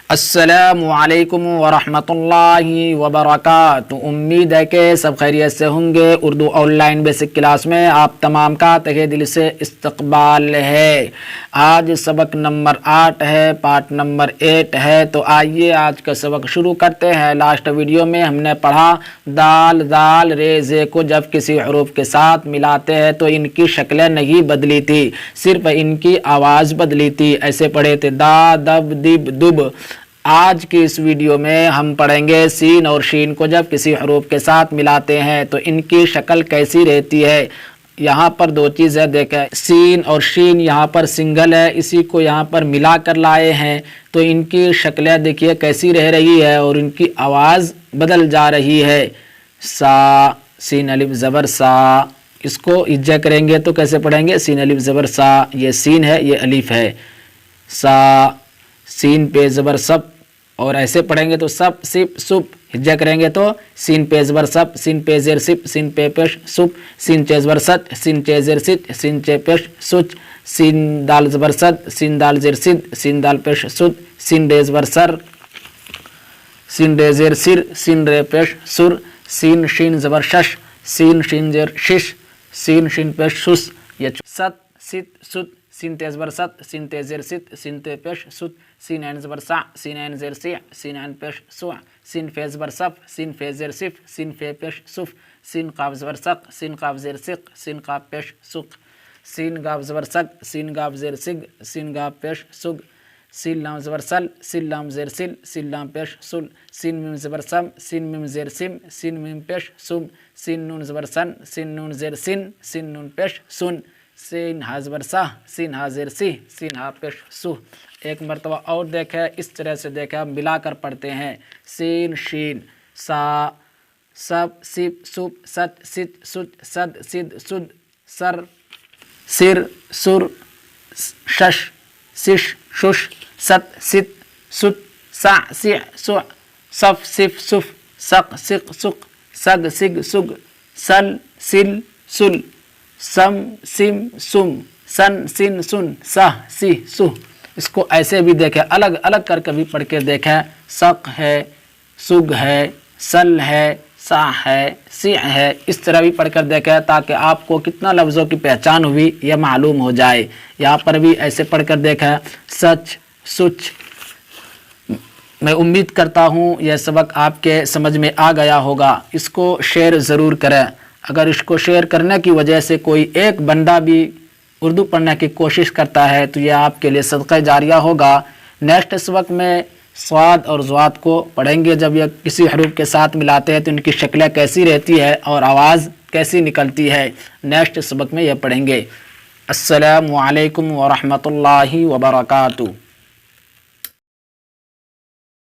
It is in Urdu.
السلام علیکم ورحمۃ اللہ وبرکاتہ۔ امید ہے کہ سب خیریت سے ہوں گے۔ Urdu on line basic class میں آپ تمام کا تہہ دل سے استقبال ہے۔ آج سبق نمبر 8 ہے، پارٹ نمبر 8 ہے۔ تو آئیے آج کا سبق شروع کرتے ہیں۔ لاسٹ ویڈیو میں ہم نے پڑھا دال دال رے زے کو جب کسی حروف کے ساتھ ملاتے ہیں تو ان کی شکلیں نہیں بدلی تھی، صرف ان کی آواز بدلی تھی۔ ایسے پڑھے تھے دا دب دب دب۔ آج کی اس ویڈیو میں ہم پڑھیں گے سین اور شین کو جب کسی حروف کے ساتھ ملاتے ہیں تو ان کی شکل کیسی رہتی ہے۔ یہاں پر دو چیزیں دیکھیں، سین اور شین یہاں پر سنگل ہے، اسی کو یہاں پر ملا کر لائے ہیں تو ان کی شکلیں دیکھیے کیسی رہ رہی ہے اور ان کی آواز بدل جا رہی ہے۔ سا، سین الف زبر سا، اس کو اجا کریں گے تو کیسے پڑھیں گے؟ سین الف زبر سا، یہ سین ہے یہ الف ہے۔ سا، سین پہ زبر سب، اور ایسے پڑھیں گے تو سب سپ سپ، ہجا کریں گے تو سین پہ زبر سب، سین پہ زیر سپ، سین پہ پیش سپ، سین چہ زبر ست، سین چہ زیر ست، سین چہ پیش سچ، سین دال زبر ست، سین دال زیر سد، سین دال پیش سد، سین رے زبر سر، سین رے زیر سر، سین رے پیش سر، سین شین زبر شش، سین شین زیر شش، سین شین پیش سس، یہ ست ست ست، سین تیز بر ست، سین تیز زیر ست، سین تے پیش ست، سین عین زبر سع، سین عین زیر سیع، سین عین پیش سوع، سین فیز بر صف، سین فیز زیر صف، سین فے پیش صف، سین قاف زبر سق، سین قاف زیر سق، سین قاف پیش سق، سین گاف زبر سگ، سین گاف زیر سگ، سین گاف پیش سگ، سین لام زبر سل، سین لام زیر سل، سین لام پیش سل، سین میم زبر سم، سین میم زیر سم، سین میم پیش سم، سین نون زبر سن، سین نون زیر سن، سین نون پیش سن، سین ہا زبر سہ، سین ہا زیر سی، سین ہا پیش سو۔ ایک مرتبہ اور دیکھیں، اس طرح سے دیکھیں، ملا کر پڑھتے ہیں۔ سین شین سا، سب سپ سپ، ست ست سچ، سد سد سد، سر سر سر، شش سش شش، ست ست ست، سع سع سع، صف صف صف، سق سق سق، سگ سگ سگ، سل سل سل، سم سم سم، سن سن سن، سہ سی سہ۔ اس کو ایسے بھی دیکھیں، الگ الگ کر کے بھی پڑھ کے دیکھیں۔ سق ہے، سگ ہے، سل ہے، سا ہے، سیع ہے، اس طرح بھی پڑھ کر دیکھیں تاکہ آپ کو کتنا لفظوں کی پہچان ہوئی یہ معلوم ہو جائے۔ یہاں پر بھی ایسے پڑھ کر دیکھیں، سچ سچ۔ میں امید کرتا ہوں یہ سبق آپ کے سمجھ میں آ گیا ہوگا۔ اس کو شیئر ضرور کریں۔ اگر اس کو شیئر کرنے کی وجہ سے کوئی ایک بندہ بھی اردو پڑھنے کی کوشش کرتا ہے تو یہ آپ کے لیے صدقہ جاریہ ہوگا۔ نیکسٹ سبق میں صاد اور ضاد کو پڑھیں گے، جب یہ کسی حروف کے ساتھ ملاتے ہیں تو ان کی شکلیں کیسی رہتی ہے اور آواز کیسی نکلتی ہے، نیکسٹ سبق میں یہ پڑھیں گے۔ السلام علیکم ورحمۃ اللہ وبرکاتہ۔